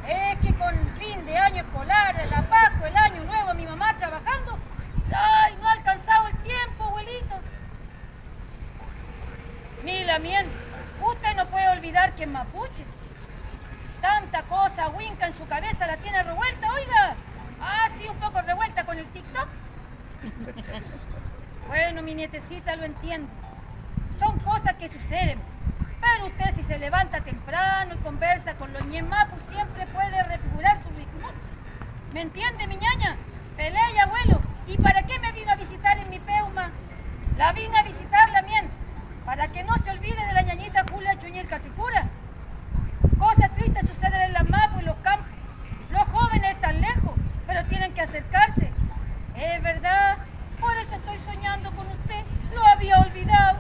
Es que con fin de año escolar, la Pascua, el año nuevo, mi mamá trabajando, ¡ay, no ha alcanzado el tiempo, abuelito! Mila mien, usted no puede olvidar que es mapuche. Tanta cosa winca en su cabeza la tiene revuelta, oiga. Ah, sí, un poco revuelta con el TikTok. Bueno, mi nietecita lo entiende. Son cosas que suceden. Pero usted si se levanta temprano y conversa con los ñemapus, siempre puede refigurar su riquimón. ¿Me entiende, mi ñaña? Pelé, abuelo. ¿Y para qué me vino a visitar en mi peuma? La vine a visitar la mien, para que no se olvide de la ñañita Julia Chuñil Cachipura. Cosas tristes suceden en las mapus y los campos. Los jóvenes están lejos, pero tienen que acercarse. Es verdad, por eso estoy soñando con usted. Lo había olvidado.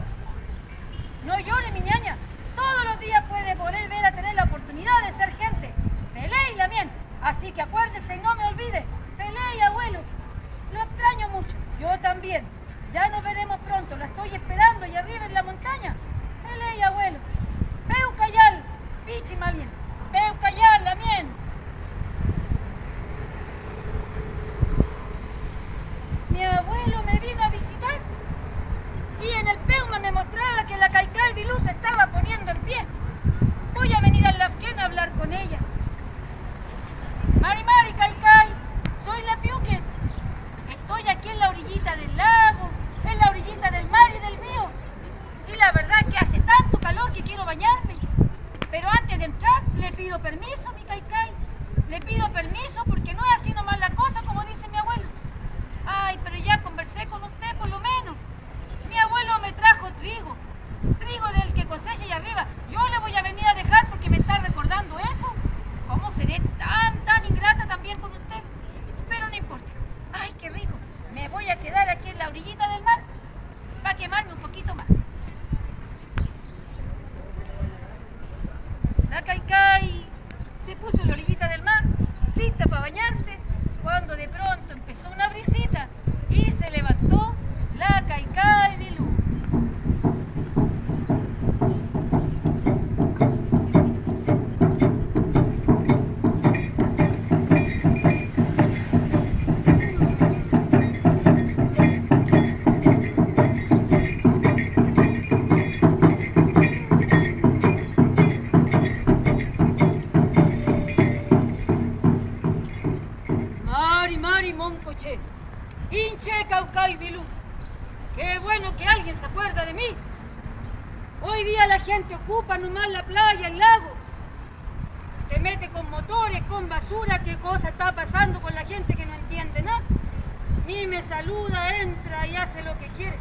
No llore, mi ñaña. Todos los días puede volver a tener la oportunidad de ser gente. Feley la mien. Así que acuérdese y no me olvide. Feley, abuelo. Lo extraño mucho. Yo también. Ya nos veremos pronto. La estoy esperando allá arriba en la montaña. Feley, abuelo. Veu cayal. Pichi malien. Veu cayal la mien. Mi abuelo me vino a visitar y en el peuma me mostraba que la Caicay Bilú se estaba poniendo en pie. Voy a venir al Lafquén a hablar con ella. Mari Mari, Caicay, soy la Piuque. Estoy aquí en la orillita del lago, en la orillita del mar y del río. Y la verdad es que hace tanto calor que quiero bañarme. Pero antes de entrar, le pido permiso, mi Caicay. Le pido permiso porque no es así nomás la cosa como dice mi abuelo. Ay, pero ya conversé con usted por lo menos. Mi abuelo me trajo trigo del que cosecha y arriba. Yo le voy a venir a dejar porque me está recordando eso. ¿Cómo seré tan ingrata también con usted? Pero no importa. Ay, qué rico. Me voy a quedar aquí en la orillita del mar para quemarme un poquito más. La Caicay se puso en la orillita del mar, lista para bañarse, cuando de pronto empezó una brisita y se levantó la Caicay Bilú. Mari Moncoche, hinche Caucay Bilú. Qué bueno que alguien se acuerda de mí. Hoy día la gente ocupa nomás la playa, el lago. Se mete con motores, con basura. ¿Qué cosa está pasando con la gente que no entiende nada? Ni me saluda, entra y hace lo que quiere.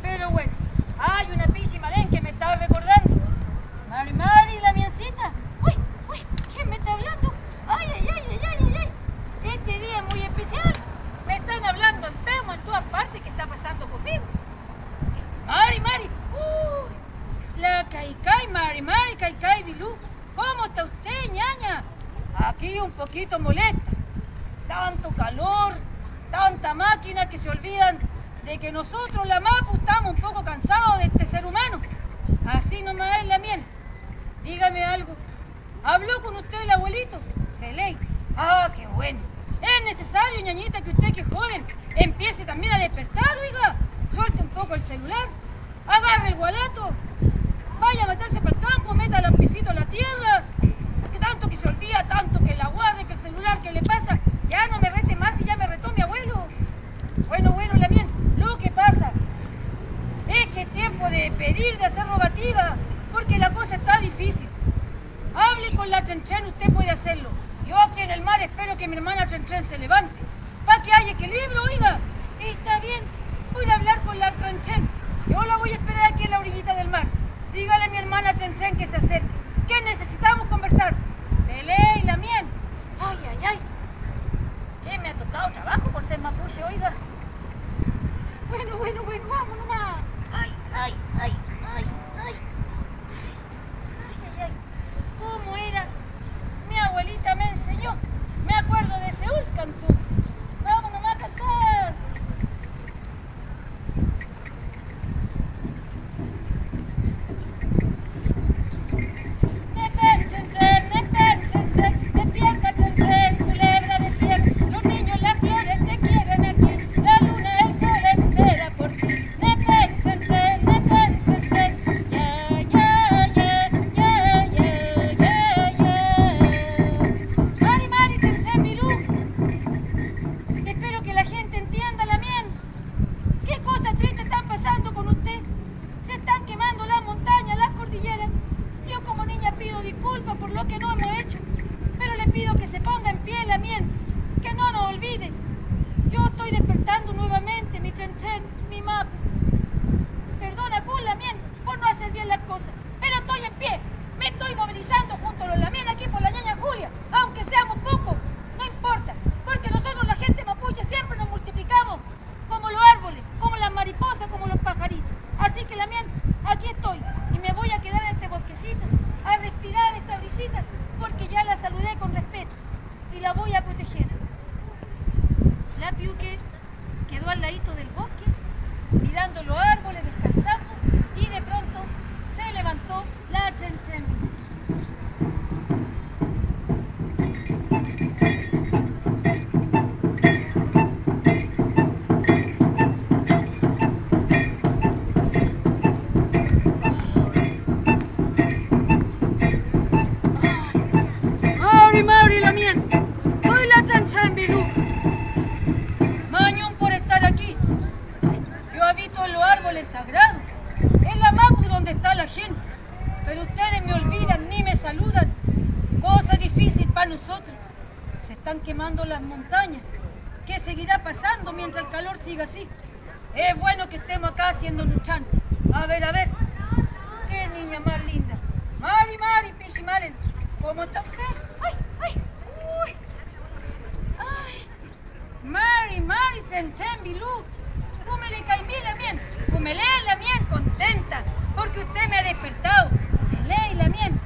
Pero bueno, hay una pichi malén que me está recordando. Mari Mari, la miencita. Uy, ¿quién me está hablando? Ay. Este día es muy especial. Me están hablando en Pemo en todas partes. ¿Qué está pasando conmigo? Mari. Uy, la Caicay, Mari, Caicay Bilú. ¿Cómo está usted, ñaña? Aquí un poquito molesta. Tanto calor, tanta máquina que se olvidan de que nosotros, la Mapu, estamos un poco cansados de este ser humano. Así nomás es la miel. Dígame algo. ¿Habló con usted el abuelito? Feley. Ah, qué bueno. Es necesario, ñañita, que usted, que es joven, empiece también a despertar, oiga. Suelte un poco el celular, agarre el gualato, vaya a meterse para el campo, meta los piecitos a la tierra. Que tanto que se olvida, tanto que la guarde, que el celular, que le pasa. Ya no me rete más y ya me retó mi abuelo. Bueno, la mía, lo que pasa es que es tiempo de pedir, de hacer rogativa, porque la cosa está difícil. Hable con la Chenchen, usted puede hacerlo. Yo aquí en el mar espero que mi hermana Chenchen se levante, para que haya equilibrio, oiga. Está bien, voy a hablar con la Chenchen. Yo la voy a esperar aquí en la orillita del mar. Dígale a mi hermana Chenchen que se acerque, que necesitamos conversar. Pelé y la miel. Ay. ¿Qué me ha tocado trabajo por ser mapuche, oiga? Bueno, vamos nomás. Ay. ¿Cómo era? Mi abuelita me enseñó. Me acuerdo de Seúl, Cantú. Vamos nomás a cantar. Despierta, olvide. Yo estoy despertando nuevamente, mi Chen, mi Mapu. Perdona, con Lamien, por no hacer bien las cosas. Pero estoy en pie. Me estoy movilizando junto a los Lamien aquí por la ñaña Julia. Aunque seamos pocos, no importa. Porque nosotros, la gente mapuche, siempre nos multiplicamos. Como los árboles, como las mariposas, como los pajaritos. Así que Lamien, aquí estoy. Y me voy a quedar en este bosquecito a respirar esta brisita. Porque ya la saludé con respeto. Y la voy a proteger. La Piuque quedó al ladito del bosque, mirando los árboles, descansando, y de pronto se levantó la Chen. Mari Lamien, soy la Chen Bilú. Mañón por estar aquí. Yo habito en los árboles sagrados, en la Mapu donde está la gente. Pero ustedes me olvidan ni me saludan. Cosa difícil para nosotros. Se están quemando las montañas. ¿Qué seguirá pasando mientras el calor siga así? Es bueno que estemos acá haciendo Nuchan. A ver. Qué niña más linda. Mari, Pichimalen. ¿Cómo está usted? ¡Ay! ¡Uy! ¡Ay! Mari, Chen, Bilú. Cúmele caimí Lamien. Cúmele Lamien, contenta. Porque usted me ha despertado. Felé Lamien.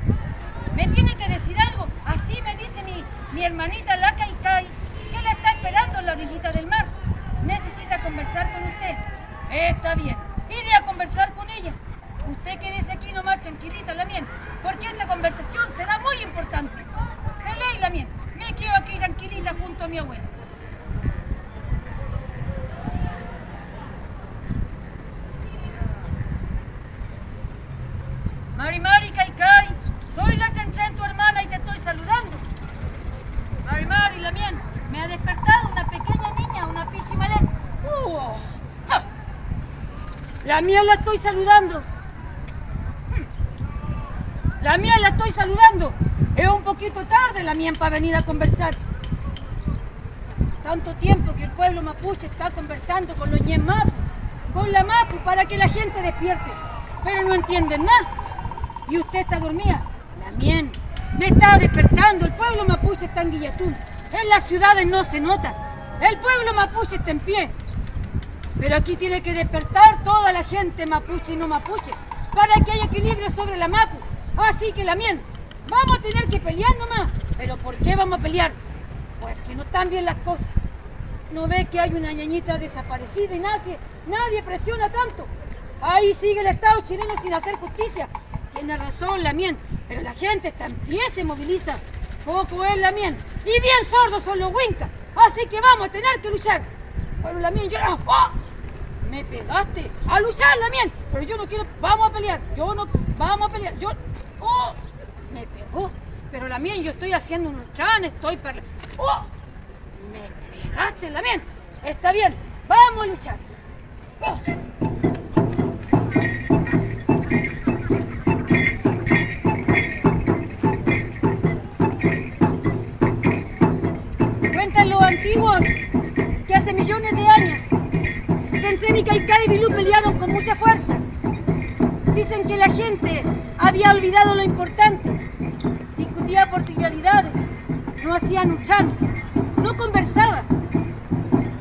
Me tiene que decir algo. Así me dice mi hermanita la Kaikai, que la está esperando en la orillita del mar. Necesita conversar con usted. Está bien. Iré a conversar con ella. Usted quédese aquí nomás tranquilita, Lamien, porque esta conversación será muy importante. Felé Lamien, me quedo aquí tranquilita junto a mi abuela. Mari, Kaikai, soy la Chen, tu hermana, y te estoy saludando. Mari, Lamien, me ha despertado una pequeña niña, una Pichimalén. La mía la estoy saludando. La mía la estoy saludando. Es un poquito tarde la mía para venir a conversar. Tanto tiempo que el pueblo mapuche está conversando con los ñen Mapu, con la Mapu, para que la gente despierte. Pero no entienden nada. Y usted está dormida. La mía me está despertando. El pueblo mapuche está en Guillatún. En las ciudades no se nota. El pueblo mapuche está en pie. Pero aquí tiene que despertar toda la gente mapuche y no mapuche, para que haya equilibrio sobre la Mapu. Así que Lamien, vamos a tener que pelear nomás. ¿Pero por qué vamos a pelear? Pues que no están bien las cosas. ¿No ve que hay una ñañita desaparecida y nadie presiona tanto? Ahí sigue el Estado chileno sin hacer justicia. Tiene razón Lamien, pero la gente está en pie, se moviliza. Poco es Lamien. Y bien sordos son los Huincas. Así que vamos a tener que luchar. Pero Lamien, yo... ¡Oh! Me pegaste. A luchar Lamien. Pero yo no quiero... Vamos a pelear. Vamos a pelear. ¡Oh! Me pegó. Pero Lamien, yo estoy haciendo un chan, estoy para... ¡Oh! Me pegaste, Lamien. Está bien, vamos a luchar. ¡Oh! Cuentan los antiguos que hace millones de años Chen y Kaikai y Bilú pelearon con mucha fuerza. Dicen que la gente había olvidado lo importante, discutía por trivialidades, no hacía nuchan, no conversaba.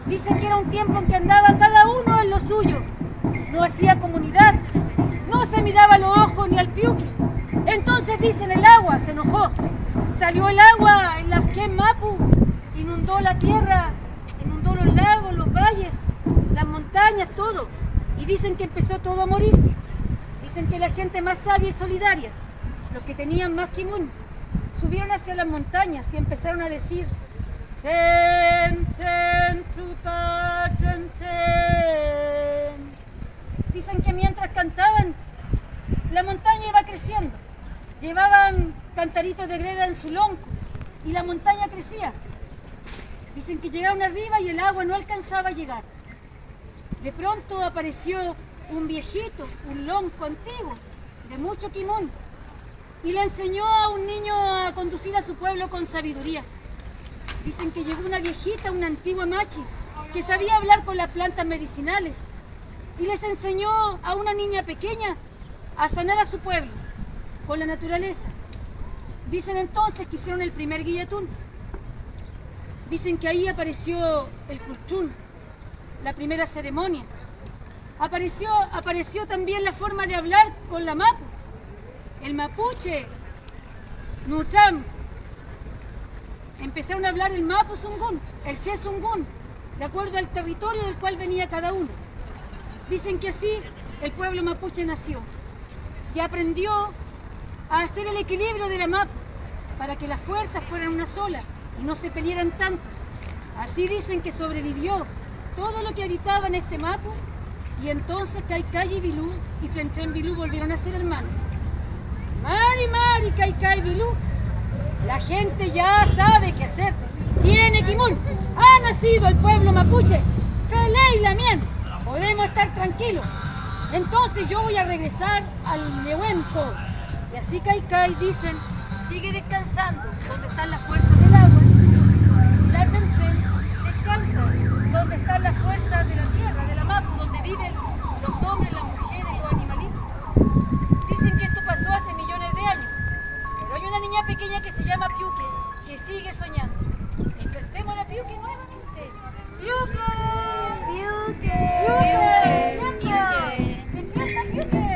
Dicen que era un tiempo en que andaba cada uno en lo suyo, no hacía comunidad, no se miraba los ojos ni al piuque. Entonces dicen el agua se enojó, salió el agua en las Chen Mapu, inundó la tierra, inundó los lagos, los valles, las montañas, todo. Y dicen que empezó todo a morir. Dicen que la gente más sabia y solidaria, los que tenían más kimun, subieron hacia las montañas y empezaron a decir Chen, chuta, chen. Dicen que mientras cantaban, la montaña iba creciendo. Llevaban cantaritos de greda en su lonco y la montaña crecía. Dicen que llegaron arriba y el agua no alcanzaba a llegar. De pronto apareció un viejito, un lonco antiguo, de mucho quimón, y le enseñó a un niño a conducir a su pueblo con sabiduría. Dicen que llegó una viejita, una antigua machi, que sabía hablar con las plantas medicinales y les enseñó a una niña pequeña a sanar a su pueblo con la naturaleza. Dicen entonces que hicieron el primer guillatún. Dicen que ahí apareció el culchún, la primera ceremonia. Apareció también la forma de hablar con la mapu, el mapuche, Nutram. Empezaron a hablar el mapu zungún, el che zungún, de acuerdo al territorio del cual venía cada uno. Dicen que así el pueblo mapuche nació y aprendió a hacer el equilibrio de la mapu para que las fuerzas fueran una sola y no se pelearan tantos. Así dicen que sobrevivió todo lo que habitaba en este mapu, y entonces Kaikai y Bilú y Tren Tren Bilú volvieron a ser hermanos. Mari Mari Kaikai Bilú, la gente ya sabe qué hacer. Tiene Kimun, ha nacido el pueblo mapuche. Feley Lamien, podemos estar tranquilos. Entonces yo voy a regresar al Nehuenco. Y así Kaikai, dicen, sigue descansando donde están las fuerzas del agua. La Tren Tren descansa donde están las fuerzas de la tierra, de la mapu, donde viven los hombres, las mujeres y los animalitos. Dicen que esto pasó hace millones de años, pero hay una niña pequeña que se llama Piuque, que sigue soñando. Despertemos a la Piuque nuevamente. ¡Piuque! ¡Piuque! ¡Piuque! ¡Piuque! ¡Despierta, Piuque!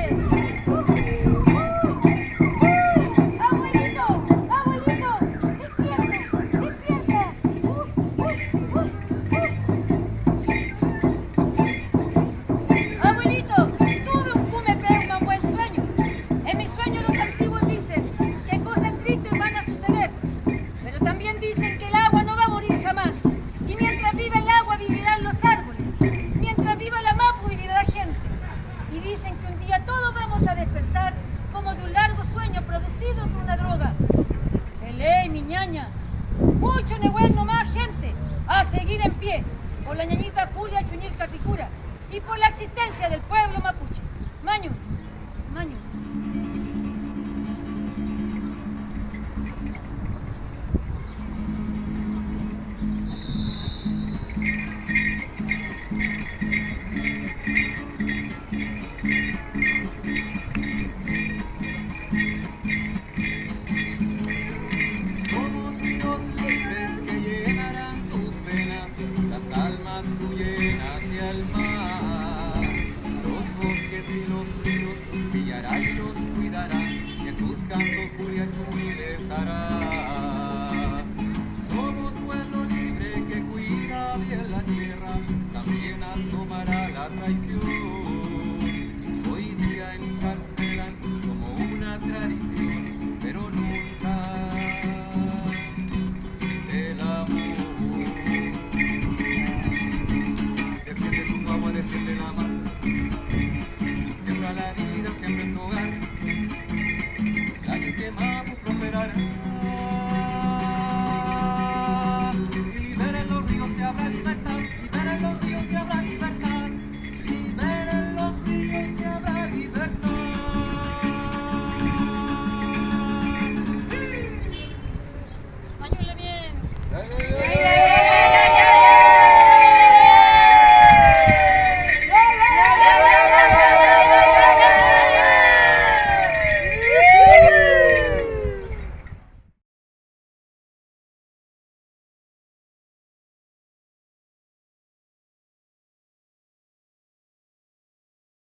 ¡Abuelito! ¡Abuelito! ¡Despierta! ¡Despierta! Abuelito, tuve un cumepe, un buen sueño. En mis sueños los antiguos dicen que cosas tristes van a suceder, pero también dicen que el agua no va a morir jamás. Y mientras viva el agua vivirán los árboles, mientras viva la mapu vivirá la gente. Y dicen que un día todos vamos a despertar como de un largo sueño producido por una droga. Feley, mi ñaña, mucho Nehuen nomás, gente, a seguir en pie, por la ñañita Julia Chuñil Catricura y por la existencia del pueblo mapuche. Mañu.